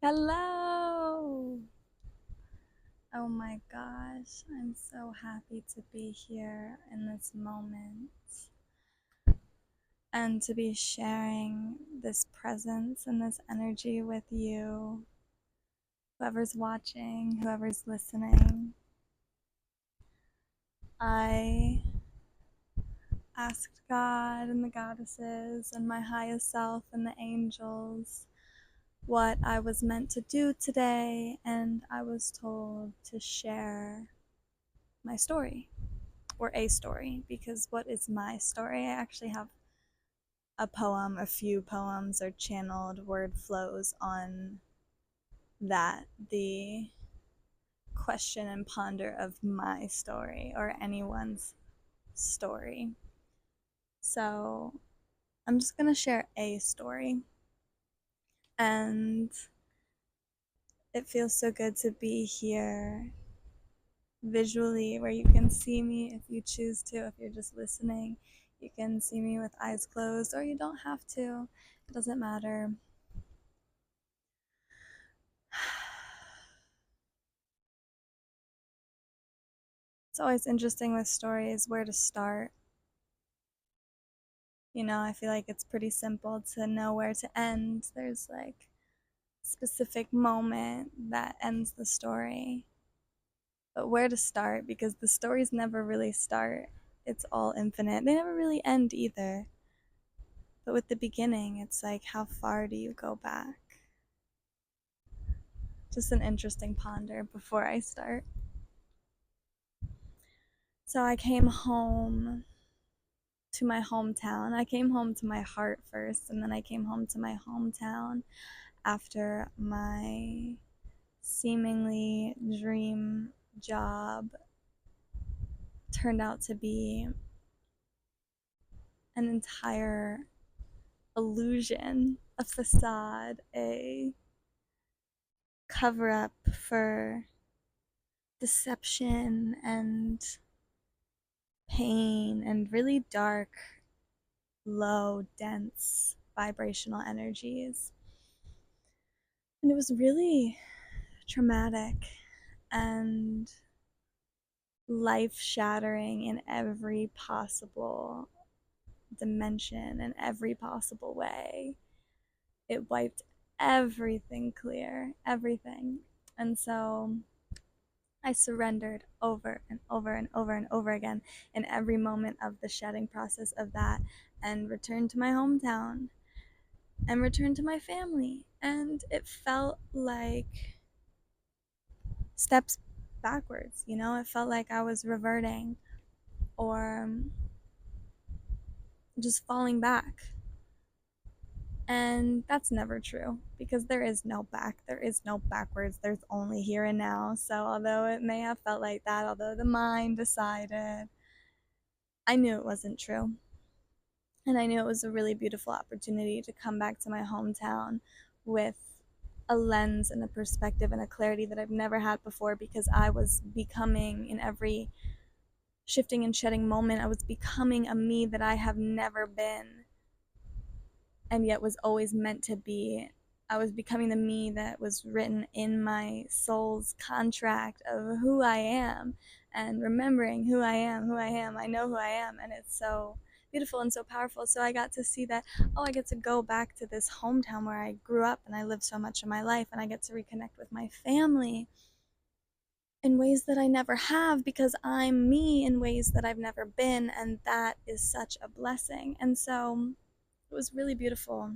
Hello! Oh my gosh, I'm so happy to be here in this moment and to be sharing this presence and this energy with you, whoever's watching, whoever's listening. I asked God and the goddesses and my highest self and the angels what I was meant to do today, and I was told to share my story. Or a story, because what is my story? I actually have a poem, a few poems or channeled word flows on that, the question and ponder of my story or anyone's story. So I'm just gonna share a story, and it feels so good to be here visually where you can see me if you choose to. If you're just listening, you can see me with eyes closed, or you don't have to. It doesn't matter. It's always interesting with stories where to start. I feel like it's pretty simple to know where to end. There's like a specific moment that ends the story. But where to start, because the stories never really start. It's all infinite. They never really end either. But with the beginning, it's like, how far do you go back? Just an interesting ponder before I start. So I came home to my hometown. I came home to my heart first, and then I came home to my hometown after my seemingly dream job turned out to be an entire illusion, a facade, a cover up for deception and pain and really dark, low, dense vibrational energies. And it was really traumatic and life shattering in every possible dimension and every possible way. It wiped everything clear, everything. And so I surrendered over and over and over and over again in every moment of the shedding process of that, and returned to my hometown and returned to my family. And it felt like steps backwards, it felt like I was reverting or just falling back. And that's never true, because there is no back, there is no backwards, there's only here and now. So although it may have felt like that, although the mind decided, I knew it wasn't true. And I knew it was a really beautiful opportunity to come back to my hometown with a lens and a perspective and a clarity that I've never had before, because I was becoming, in every shifting and shedding moment, I was becoming a me that I have never been, and yet was always meant to be. I was becoming the me that was written in my soul's contract of who I am, and remembering who I am, who I am. I know who I am, and it's so beautiful and so powerful. So I got to see that, oh, I get to go back to this hometown where I grew up and I lived so much of my life, and I get to reconnect with my family in ways that I never have, because I'm me in ways that I've never been, and that is such a blessing. And so it was really beautiful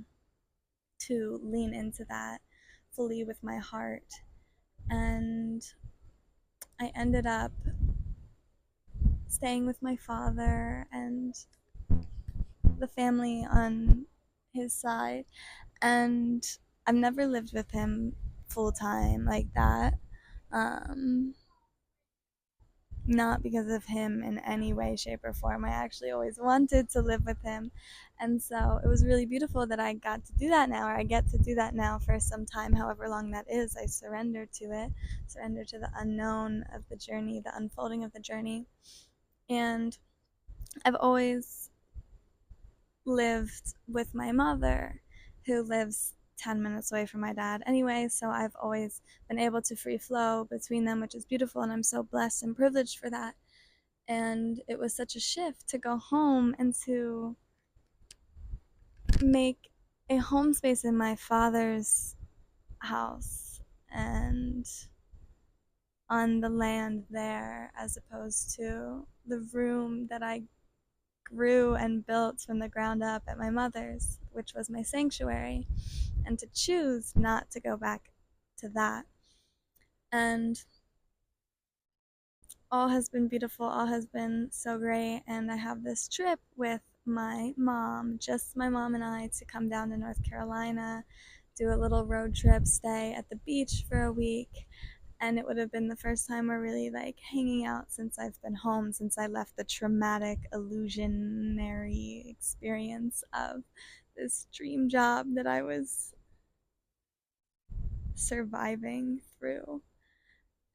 to lean into that fully with my heart. And I ended up staying with my father and the family on his side. And I've never lived with him full time like that. Um, Not because of him in any way, shape, or form. I actually always wanted to live with him. And so it was really beautiful that I got to do that now, or I get to do that now for some time, however long that is. I surrender to it, surrender to the unknown of the journey, the unfolding of the journey. And I've always lived with my mother, who lives 10 minutes away from my dad anyway, so I've always been able to free flow between them, which is beautiful, and I'm so blessed and privileged for that. And it was such a shift to go home and to make a home space in my father's house and on the land there, as opposed to the room that I grew and built from the ground up at my mother's, which was my sanctuary, and to choose not to go back to that. And all has been beautiful, all has been so great. And I have this trip with my mom, just my mom and I, to come down to North Carolina, do a little road trip, stay at the beach for a week. And it would have been the first time we're really like hanging out since I've been home, since I left the traumatic, illusionary experience of this dream job that I was surviving through.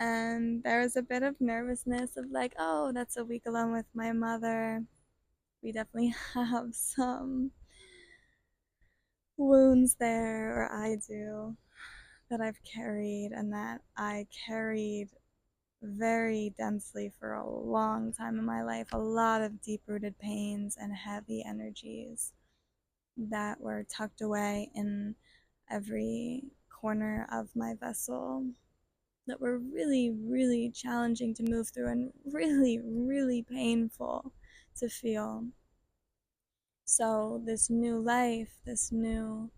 And there was a bit of nervousness of like, oh, that's a week alone with my mother. We definitely have some wounds there, or I do, that I've carried and that I carried very densely for a long time in my life. A lot of deep rooted pains and heavy energies that were tucked away in every corner of my vessel, that were really, really challenging to move through and really, really painful to feel. So, this new life, this new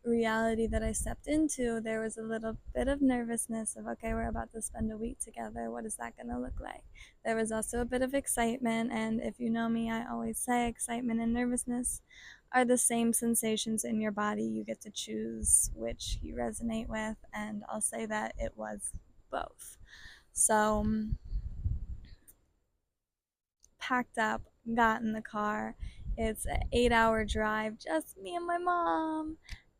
reality that I stepped into, there was a little bit of nervousness of, okay, we're about to spend a week together. What is that going to look like? There was also a bit of excitement. And if you know me, I always say excitement and nervousness are the same sensations in your body. You get to choose which you resonate with. And I'll say that it was both. So, packed up, got in the car. It's an 8-hour drive, just me and my mom.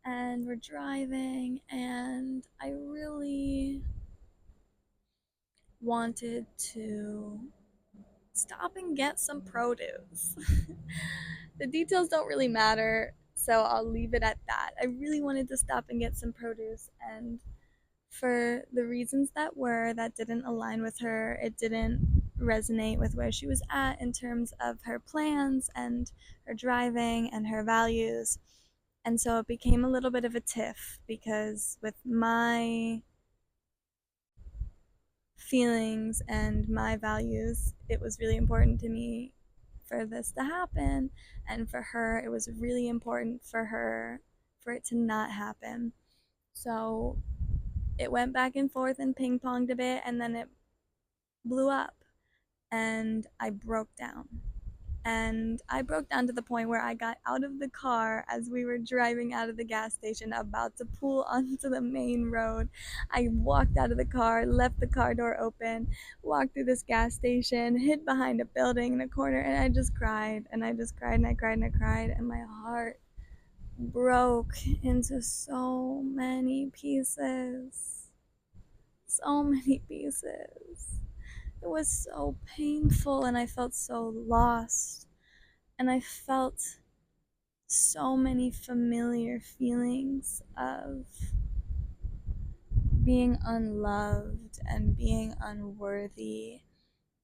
And we're driving, and I really wanted to stop and get some produce. The details don't really matter, so I'll leave it at that. I really wanted to stop and get some produce, and for the reasons that didn't align with her, it didn't resonate with where she was at in terms of her plans and her driving and her values. And so it became a little bit of a tiff, because with my feelings and my values, it was really important to me for this to happen. And for her, it was really important for it to not happen. So it went back and forth and ping ponged a bit, and then it blew up. And I broke down. And I broke down to the point where I got out of the car as we were driving out of the gas station, about to pull onto the main road. I walked out of the car, left the car door open, walked through this gas station, hid behind a building in a corner, and I just cried. And I just cried, and I cried, and I cried, and my heart broke into so many pieces. So many pieces. It was so painful, and I felt so lost. And I felt so many familiar feelings of being unloved and being unworthy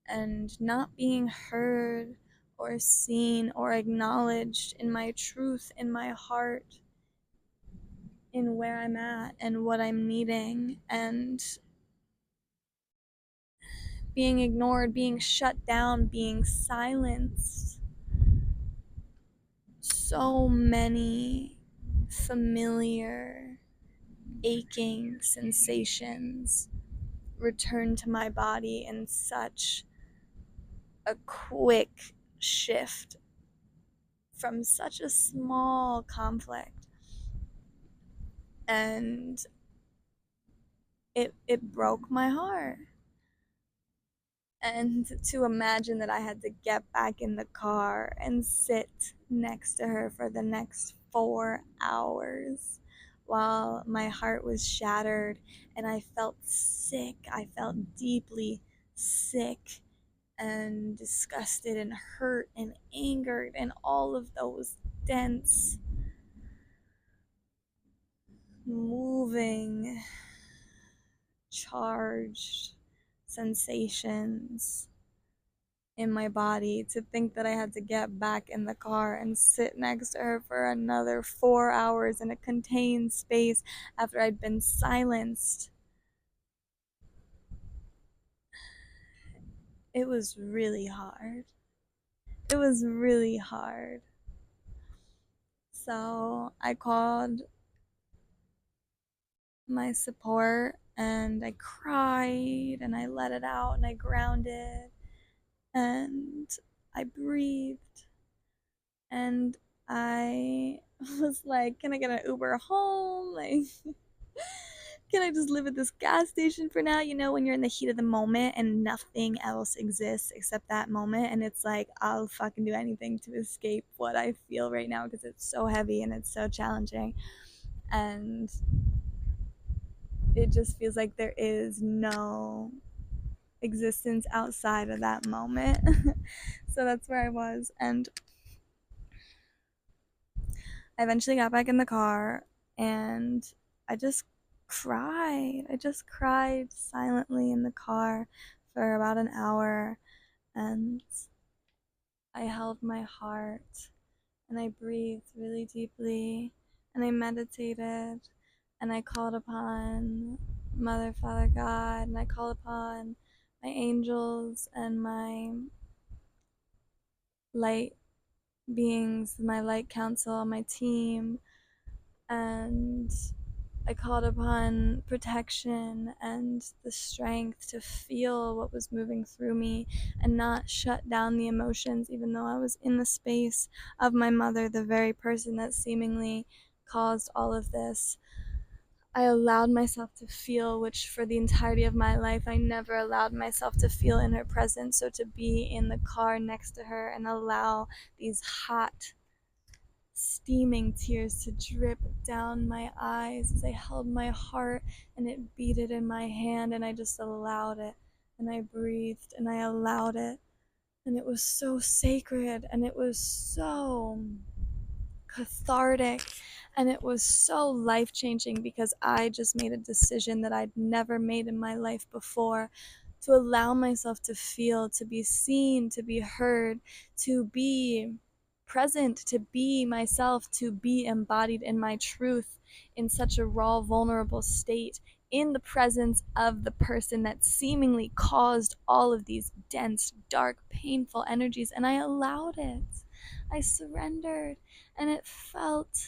and not being heard or seen or acknowledged in my truth, in my heart, in where I'm at and what I'm needing, and being ignored, being shut down, being silenced. So many familiar aching sensations return to my body in such a quick shift from such a small conflict. And it broke my heart. And to imagine that I had to get back in the car and sit next to her for the next 4 hours while my heart was shattered and I felt sick. I felt deeply sick and disgusted and hurt and angered and all of those dense moving, charged sensations in my body, to think that I had to get back in the car and sit next to her for another 4 hours in a contained space after I'd been silenced. It was really hard. It was really hard. So I called my support and I cried and I let it out and I grounded and I breathed and I was like, can I get an Uber home? Like, can I just live at this gas station for now? You know, when you're in the heat of the moment and nothing else exists except that moment. And it's like, I'll fucking do anything to escape what I feel right now because it's so heavy and it's so challenging. And it just feels like there is no existence outside of that moment. So that's where I was. And I eventually got back in the car and I just cried. I just cried silently in the car for about an hour and I held my heart and I breathed really deeply and I meditated and I called upon Mother, Father, God, and I called upon my angels and my light beings, my light council, my team, and I called upon protection and the strength to feel what was moving through me and not shut down the emotions, even though I was in the space of my mother, the very person that seemingly caused all of this. I allowed myself to feel, which for the entirety of my life, I never allowed myself to feel in her presence. So to be in the car next to her and allow these hot, steaming tears to drip down my eyes as I held my heart and it beat it in my hand and I just allowed it and I breathed and I allowed it and it was so sacred and it was so cathartic and it was so life changing because I just made a decision that I'd never made in my life before, to allow myself to feel, to be seen, to be heard, to be present, to be myself, to be embodied in my truth in such a raw, vulnerable state in the presence of the person that seemingly caused all of these dense, dark, painful energies. And I allowed it. I surrendered. And it felt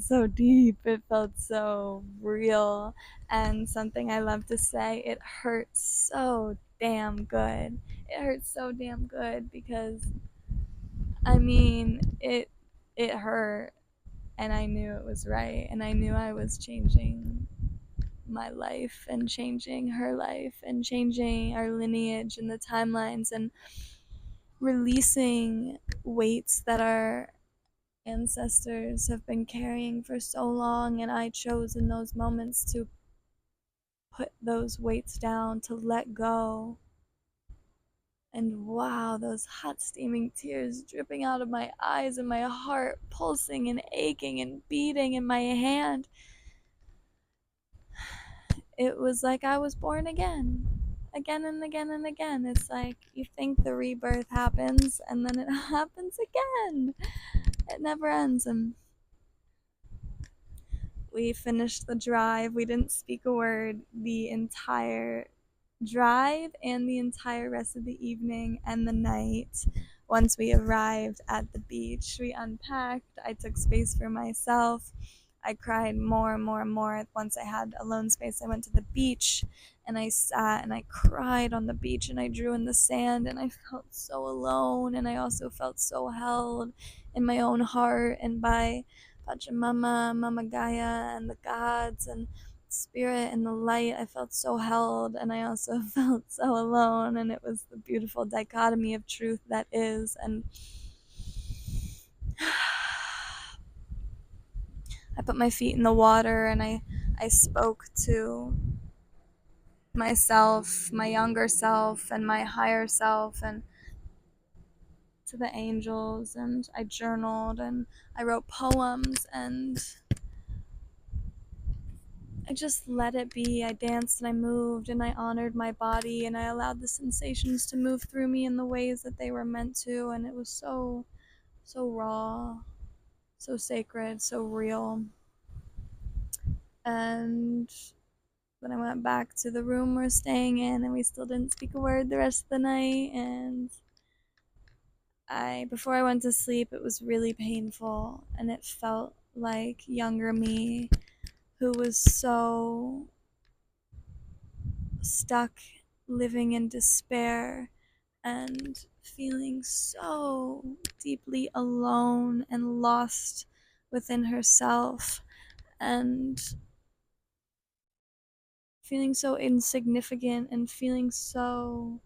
so deep, it felt so real, and something I love to say, it hurts so damn good. It hurts so damn good because I mean it hurt and I knew it was right and I knew I was changing my life and changing her life and changing our lineage and the timelines and releasing weights that our ancestors have been carrying for so long, and I chose in those moments to put those weights down, to let go. And wow, those hot steaming tears dripping out of my eyes and my heart pulsing and aching and beating in my hand. It was like I was born again. Again and again and again. It's like you think the rebirth happens and then it happens again. It never ends. And we finished the drive. We didn't speak a word the entire drive and the entire rest of the evening and the night. Once we arrived at the beach, we unpacked. I took space for myself. I cried more and more and more. Once I had alone space, I went to the beach and I sat and I cried on the beach and I drew in the sand and I felt so alone and I also felt so held in my own heart and by Pachamama, Mama Gaia, and the gods and spirit and the light. I felt so held and I also felt so alone, and it was the beautiful dichotomy of truth that is. And I put my feet in the water and I spoke to myself, my younger self, and my higher self, and to the angels, and I journaled, and I wrote poems, and I just let it be. I danced and I moved and I honored my body, and I allowed the sensations to move through me in the ways that they were meant to, and it was so, so raw, so sacred, so real. And then I went back to the room we're staying in, and we still didn't speak a word the rest of the night. And before I went to sleep, it was really painful, and it felt like younger me, who was so stuck living in despair and feeling so deeply alone and lost within herself, and feeling so insignificant and feeling so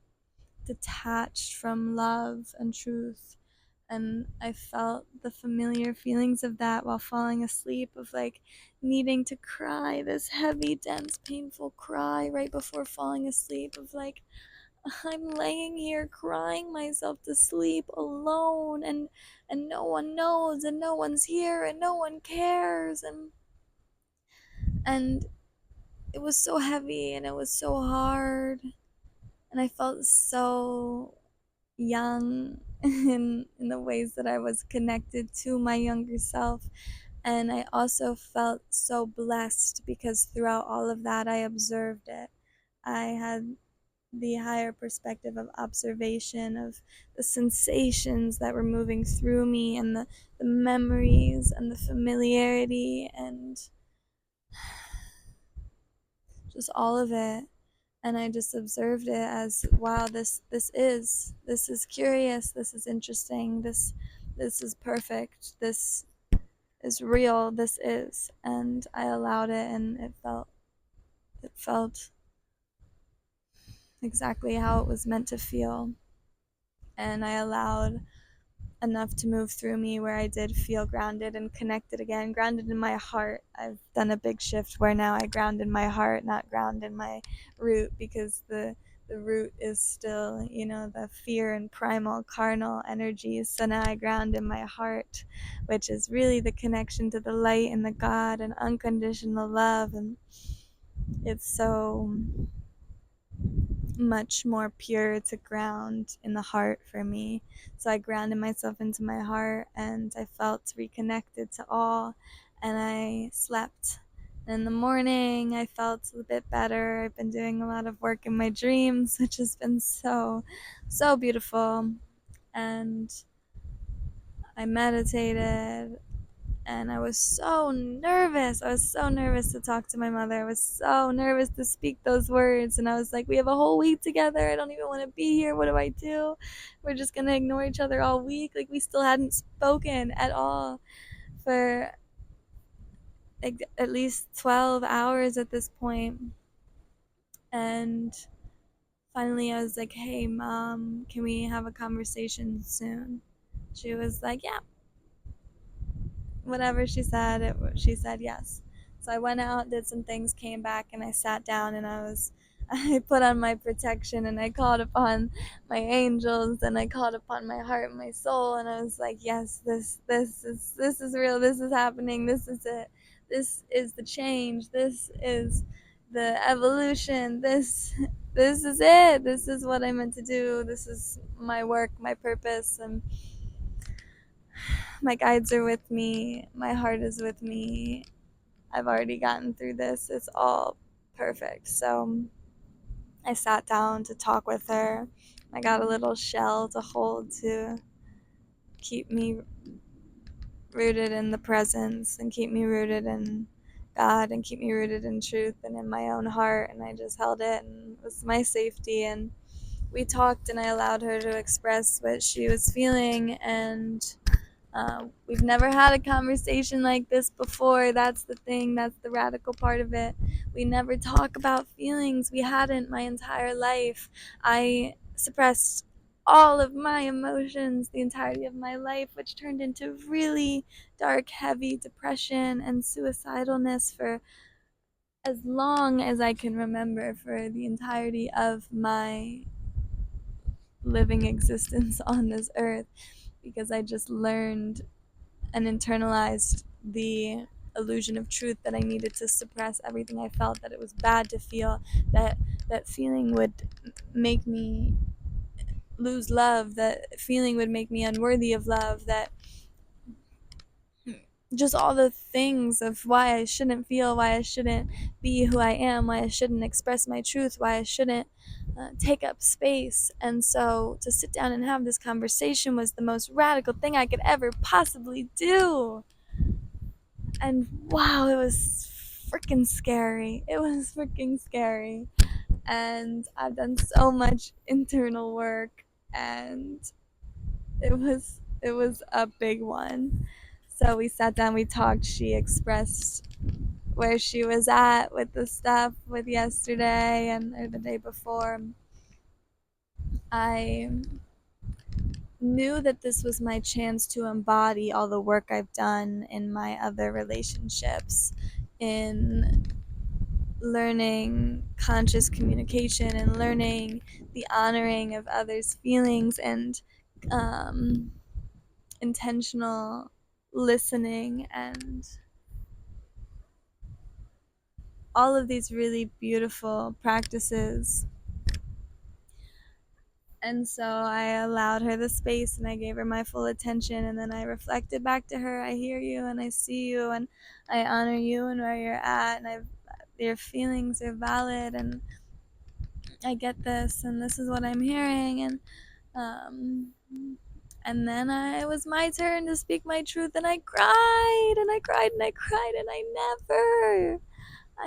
detached from love and truth. And I felt the familiar feelings of that while falling asleep, of like needing to cry, this heavy, dense, painful cry right before falling asleep, of like, I'm laying here crying myself to sleep alone, and no one knows, and no one's here, and no one cares. And it was so heavy, and it was so hard, and I felt so young in the ways that I was connected to my younger self. And I also felt so blessed because throughout all of that, I observed it. I had the higher perspective of observation of the sensations that were moving through me, and the memories and the familiarity and just all of it. And I just observed it as, wow, this is curious, this is interesting, this is perfect, this is real, this is. And I allowed it, and it felt exactly how it was meant to feel. And I allowed enough to move through me where I did feel grounded and connected again, grounded in my heart. I've done a big shift where now I ground in my heart, not ground in my root, because the root is still, the fear and primal carnal energies. So now I ground in my heart, which is really the connection to the light and the God and unconditional love. And it's so much more pure to ground in the heart for me. So I grounded myself into my heart, and I felt reconnected to all, and I slept. In the morning, I felt a bit better. I've been doing a lot of work in my dreams, which has been so, so beautiful. And I meditated, and I was so nervous. I was so nervous to talk to my mother. I was so nervous to speak those words. And I was like, we have a whole week together. I don't even want to be here. What do I do? We're just going to ignore each other all week. Like, we still hadn't spoken at all for like at least 12 hours at this point. And finally, I was like, hey, Mom, can we have a conversation soon? She was like, yeah, whatever she said yes. So I went out, did some things, came back, and I sat down, and I put on my protection, and I called upon my angels, and I called upon my heart and my soul, and I was like, yes, this is real, this is happening, this is it, this is the change, this is the evolution, this is it, this is what I'm meant to do, this is my work, my purpose. And my guides are with me. My heart is with me. I've already gotten through this. It's all perfect. So I sat down to talk with her. I got a little shell to hold to keep me rooted in the presence and keep me rooted in God and keep me rooted in truth and in my own heart. And I just held it, and it was my safety. And we talked, and I allowed her to express what she was feeling. And we've never had a conversation like this before. That's the thing. That's the radical part of it. We never talk about feelings. We hadn't my entire life. I suppressed all of my emotions the entirety of my life, which turned into really dark, heavy depression and suicidalness for as long as I can remember, for the entirety of my living existence on this earth, because I just learned and internalized the illusion of truth that I needed to suppress everything I felt, that it was bad to feel, that that feeling would make me lose love, that feeling would make me unworthy of love, that just all the things of why I shouldn't feel, why I shouldn't be who I am, why I shouldn't express my truth, why I shouldn't take up space. And so to sit down and have this conversation was the most radical thing I could ever possibly do. And wow, it was freaking scary. It was freaking scary. And I've done so much internal work, and it was a big one. So we sat down, we talked, she expressed where she was at with the stuff with yesterday and or the day before. I knew that this was my chance to embody all the work I've done in my other relationships, in learning conscious communication and learning the honoring of others' feelings and um, intentional listening and all of these really beautiful practices. And so I allowed her the space and I gave her my full attention, and then I reflected back to her, I hear you and I see you and I honor you and where you're at, and your feelings are valid, and I get this, and this is what I'm hearing. Um and then it was my turn to speak my truth, and I cried and I cried and I cried, and I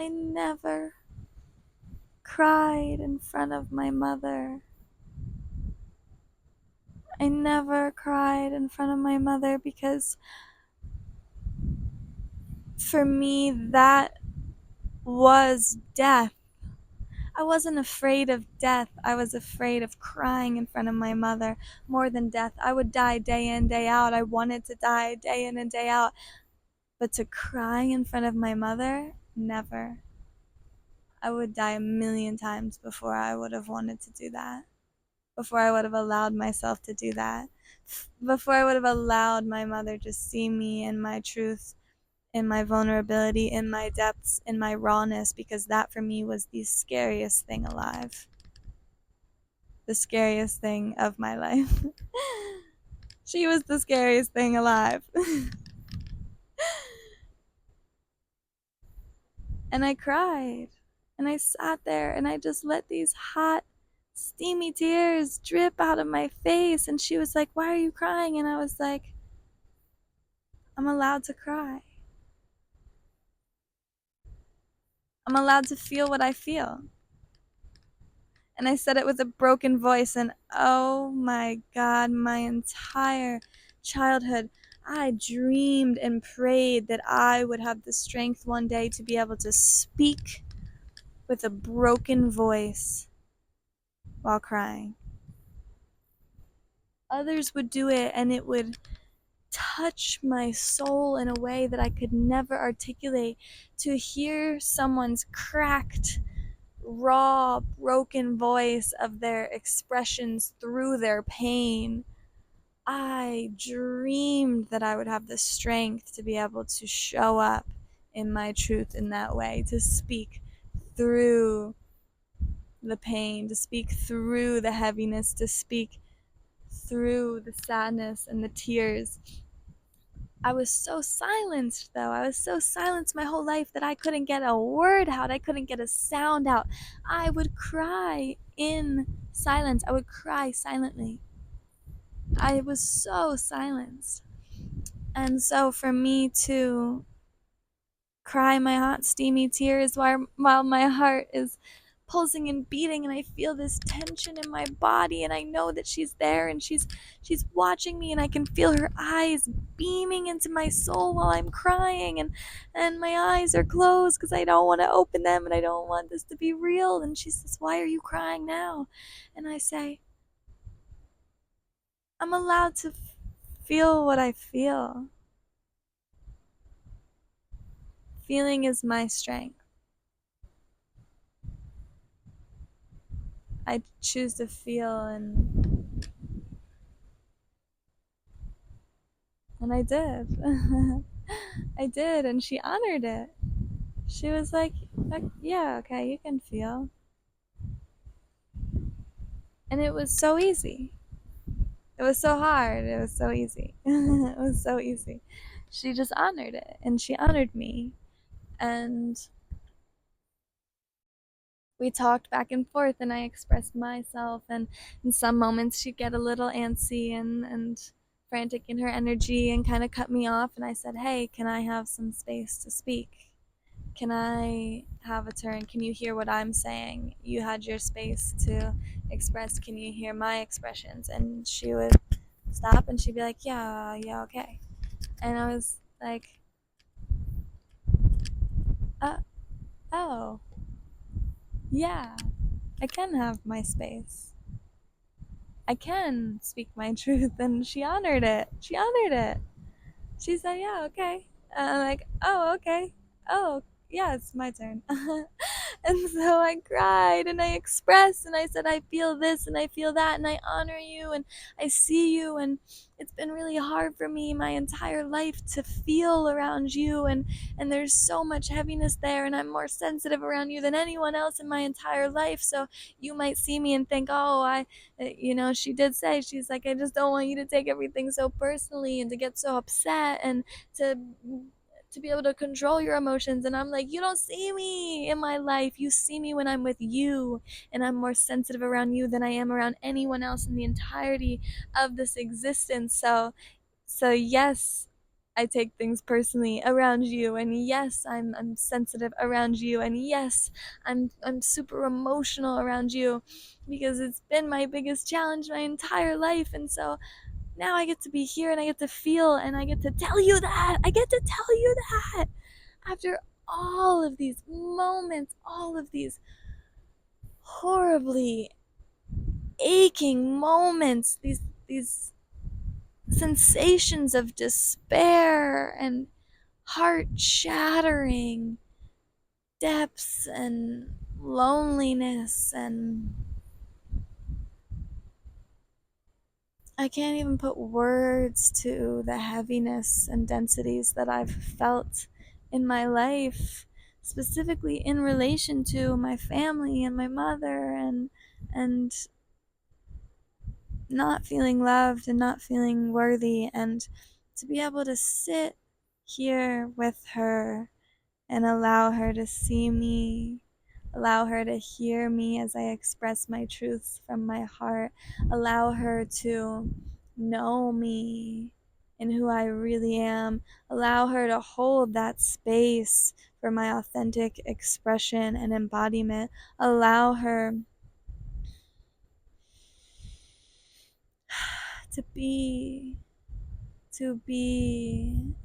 never cried in front of my mother. I never cried in front of my mother, because for me that was death. I wasn't afraid of death. I was afraid of crying in front of my mother more than death. I would die day in, day out. I wanted to die day in and day out. But to cry in front of my mother, never. I would die a million times before I would have wanted to do that. Before I would have allowed myself to do that. Before I would have allowed my mother to see me in my truth, in my vulnerability, in my depths, in my rawness, because that for me was the scariest thing alive. The scariest thing of my life. She was the scariest thing alive. And I cried. And I sat there and I just let these hot, steamy tears drip out of my face. And she was like, "Why are you crying?" And I was like, "I'm allowed to cry. I'm allowed to feel what I feel." And I said it with a broken voice, and oh my God, my entire childhood, I dreamed and prayed that I would have the strength one day to be able to speak with a broken voice while crying. Others would do it, and it would touch my soul in a way that I could never articulate. To hear someone's cracked, raw, broken voice of their expressions through their pain, I dreamed that I would have the strength to be able to show up in my truth in that way, to speak through the pain, to speak through the heaviness, to speak through the sadness and the tears. I was so silenced, though. I was so silenced my whole life that I couldn't get a word out. I couldn't get a sound out. I would cry in silence. I would cry silently. I was so silenced. And so for me to cry my hot, steamy tears while my heart is pulsing and beating, and I feel this tension in my body, and I know that she's there, and she's watching me, and I can feel her eyes beaming into my soul while I'm crying, and my eyes are closed because I don't want to open them, and I don't want this to be real. And she says, "Why are you crying now?" And I say, "I'm allowed to feel what I feel. Feeling is my strength. I choose to feel, and And I did. I did, and she honored it. She was like, yeah, okay, you can feel. And it was so easy. It was so hard. It was so easy. It was so easy. She just honored it, and she honored me. And we talked back and forth, and I expressed myself. And in some moments, she'd get a little antsy and frantic in her energy and kind of cut me off. And I said, hey, can I have some space to speak? Can I have a turn? Can you hear what I'm saying? You had your space to express. Can you hear my expressions? And she would stop and she'd be like, yeah, yeah, okay. And I was like, uh, oh, yeah, I can have my space. I can speak my truth. And she honored it. She honored it. She said, yeah, okay. And I'm like, oh, okay. Oh, yeah, it's my turn. And so I cried and I expressed and I said, I feel this and I feel that and I honor you and I see you. And it's been really hard for me my entire life to feel around you. And there's so much heaviness there. And I'm more sensitive around you than anyone else in my entire life. So you might see me and think, oh, she did say, she's like, I just don't want you to take everything so personally and to get so upset and to be able to control your emotions. And I'm like, you don't see me in my life. You see me when I'm with you, and I'm more sensitive around you than I am around anyone else in the entirety of this existence. So yes, I take things personally around you, and yes, I'm sensitive around you, and yes, I'm super emotional around you because it's been my biggest challenge my entire life. And so now I get to be here and I get to feel and I get to tell you that. I get to tell you that after all of these moments, all of these horribly aching moments, these sensations of despair and heart shattering depths and loneliness, and I can't even put words to the heaviness and densities that I've felt in my life, specifically in relation to my family and my mother, and not feeling loved and not feeling worthy. And to be able to sit here with her and allow her to see me, allow her to hear me as I express my truths from my heart, allow her to know me and who I really am, allow her to hold that space for my authentic expression and embodiment, allow her to be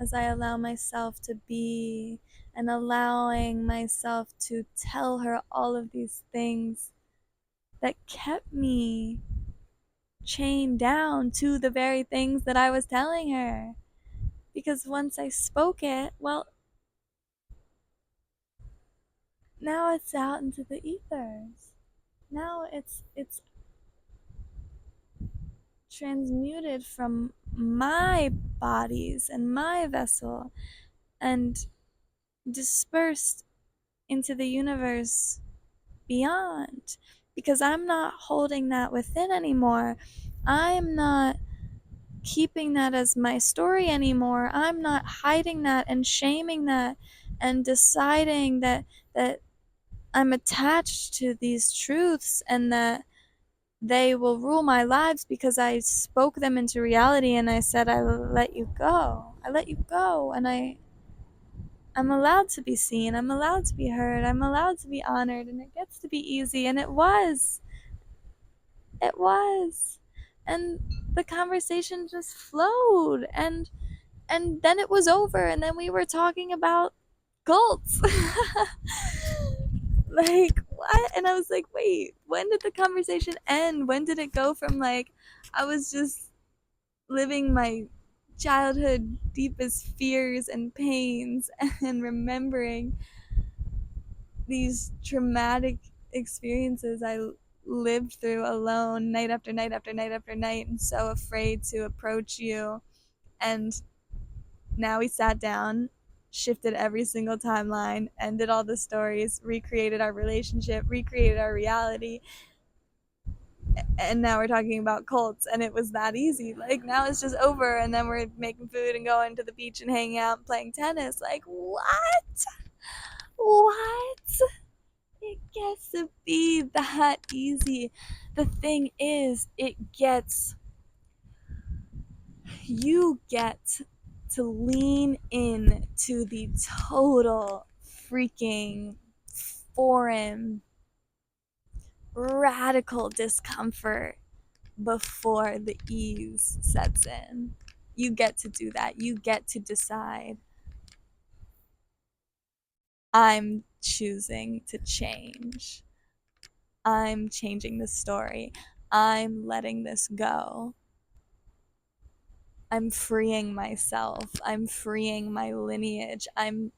as I allow myself to be, and allowing myself to tell her all of these things that kept me chained down to the very things that I was telling her. Because once I spoke it, well, now it's out into the ethers. Now it's transmuted from my bodies and my vessel and dispersed into the universe beyond, because I'm not holding that within anymore. I'm not keeping that as my story anymore. I'm not hiding that and shaming that and deciding that I'm attached to these truths and that they will rule my lives because I spoke them into reality and I said I let you go. I let you go, and I'm allowed to be seen. I'm allowed to be heard. I'm allowed to be honored, and it gets to be easy. And it was. It was. And the conversation just flowed, and then it was over, and then we were talking about cults. Like, what? And I was like, wait, when did the conversation end? When did it go from like I was just living my childhood deepest fears and pains and remembering these traumatic experiences I lived through alone night after night after night after night, and so afraid to approach you, and now we sat down, shifted every single timeline, ended all the stories, recreated our relationship, recreated our reality, and now we're talking about cults, and it was that easy. Like, now it's just over, and then we're making food and going to the beach and hanging out and playing tennis. Like, what? It gets to be that easy. The thing is, you get to lean in to the total freaking foreign radical discomfort before the ease sets in. You get to do that. You get to decide, I'm choosing to change. I'm changing the story. I'm letting this go. I'm freeing myself. I'm freeing my lineage. I'm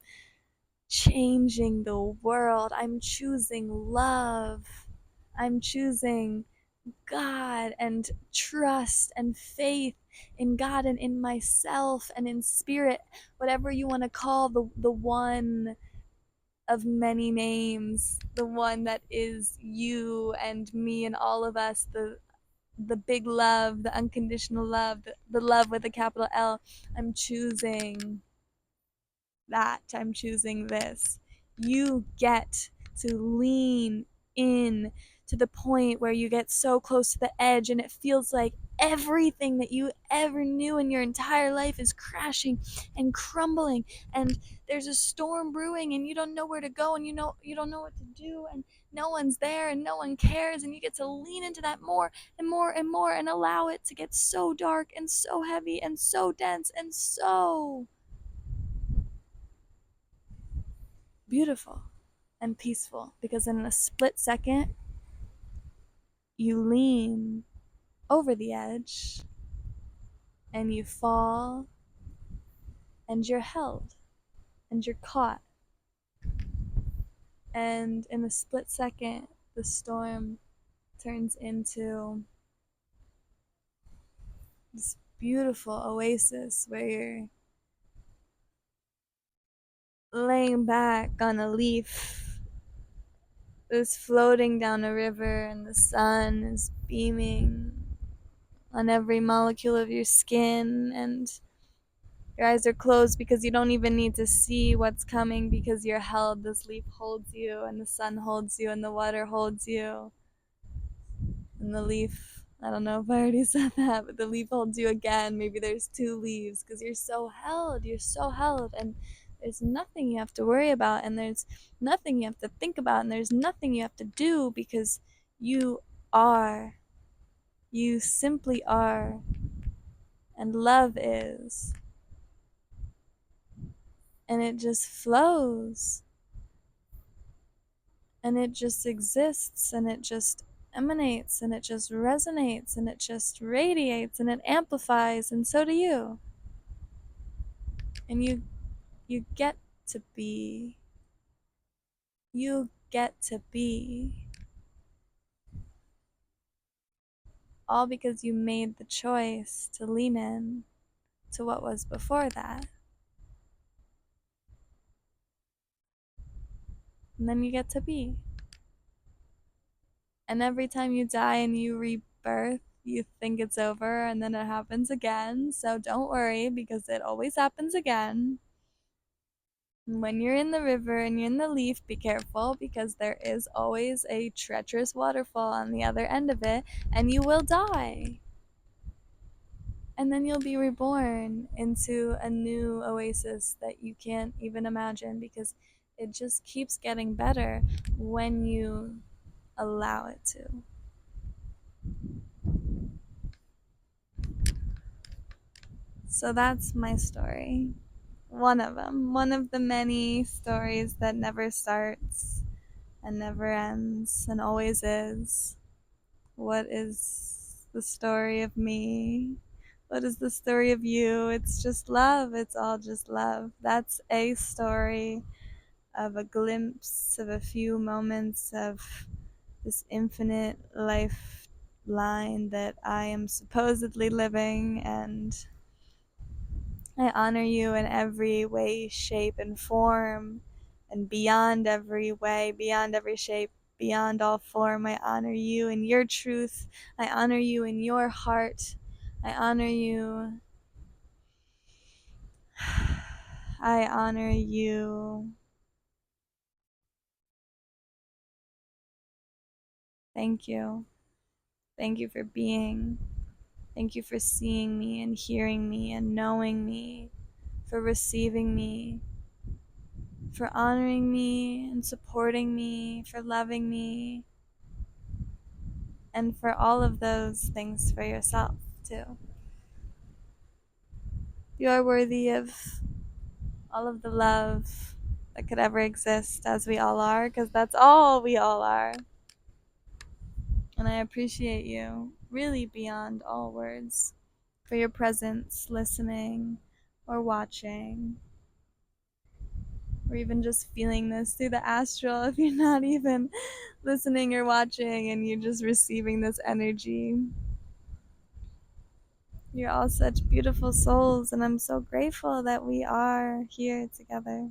changing the world. I'm choosing love. I'm choosing God and trust and faith in God and in myself and in spirit, whatever you want to call the one of many names, the one that is you and me and all of us, the big love, the unconditional love, the love with a capital L. I'm choosing that. I'm choosing this. You get to lean in to the point where you get so close to the edge and it feels like everything that you ever knew in your entire life is crashing and crumbling, and there's a storm brewing and you don't know where to go, and you don't know what to do, and no one's there and no one cares, and you get to lean into that more and more and more and allow it to get so dark and so heavy and so dense and so beautiful and peaceful, because in a split second you lean over the edge and you fall and you're held and you're caught, and in a split second the storm turns into this beautiful oasis where you're laying back on a leaf that's floating down a river, and the sun is beaming on every molecule of your skin, and your eyes are closed because you don't even need to see what's coming, because you're held. This leaf holds you, and the sun holds you, and the water holds you. And the leaf, I don't know if I already said that, but the leaf holds you again. Maybe there's two leaves because you're so held. You're so held. And there's nothing you have to worry about, and there's nothing you have to think about, and there's nothing you have to do, because you are. You simply are. And love is. And it just flows. And it just exists, and it just emanates, and it just resonates, and it just radiates, and it amplifies, and so do you. And you get to be. You get to be. All because you made the choice to lean in to what was before that. And then you get to be. And every time you die and you rebirth, you think it's over, and then it happens again. So don't worry, because it always happens again. And when you're in the river and you're in the leaf, be careful, because there is always a treacherous waterfall on the other end of it, and you will die. And then you'll be reborn into a new oasis that you can't even imagine, because it just keeps getting better when you allow it to. So that's my story. One of them. One of the many stories that never starts and never ends and always is. What is the story of me? What is the story of you? It's just love. It's all just love. That's a story of a glimpse of a few moments of this infinite lifeline that I am supposedly living, and I honor you in every way, shape, and form, and beyond every way, beyond every shape, beyond all form. I honor you in your truth. I honor you in your heart. I honor you. I honor you. Thank you. Thank you for being. Thank you for seeing me and hearing me and knowing me, for receiving me, for honoring me and supporting me, for loving me, and for all of those things for yourself, too. You are worthy of all of the love that could ever exist, as we all are, because that's all we all are. And I appreciate you, really beyond all words, for your presence, listening, or watching, or even just feeling this through the astral if you're not even listening or watching and you're just receiving this energy. You're all such beautiful souls, and I'm so grateful that we are here together.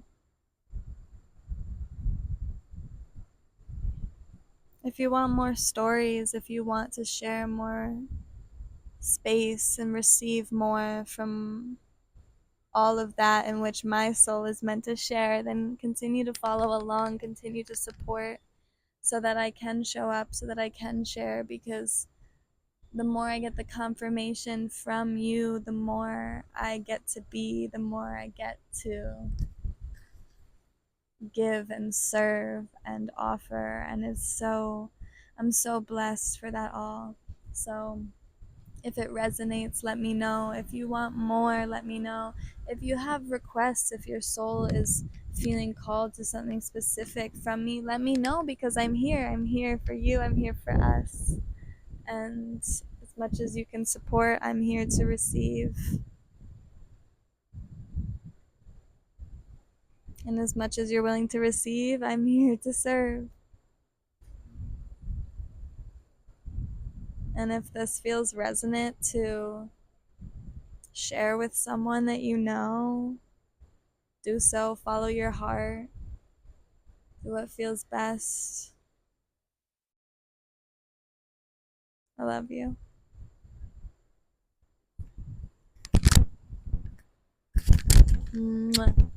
If you want more stories, if you want to share more space and receive more from all of that in which my soul is meant to share, then continue to follow along, continue to support so that I can show up, so that I can share, because the more I get the confirmation from you, the more I get to be, the more I get to give and serve and offer. And I'm so blessed for that all. So if it resonates, let me know. If you want more, let me know. If you have requests, if your soul is feeling called to something specific from me, let me know, because I'm here. I'm here for you. I'm here for us. And as much as you can support, I'm here to receive. And as much as you're willing to receive, I'm here to serve. And if this feels resonant to share with someone that you know, do so. Follow your heart. Do what feels best. I love you. Mwah.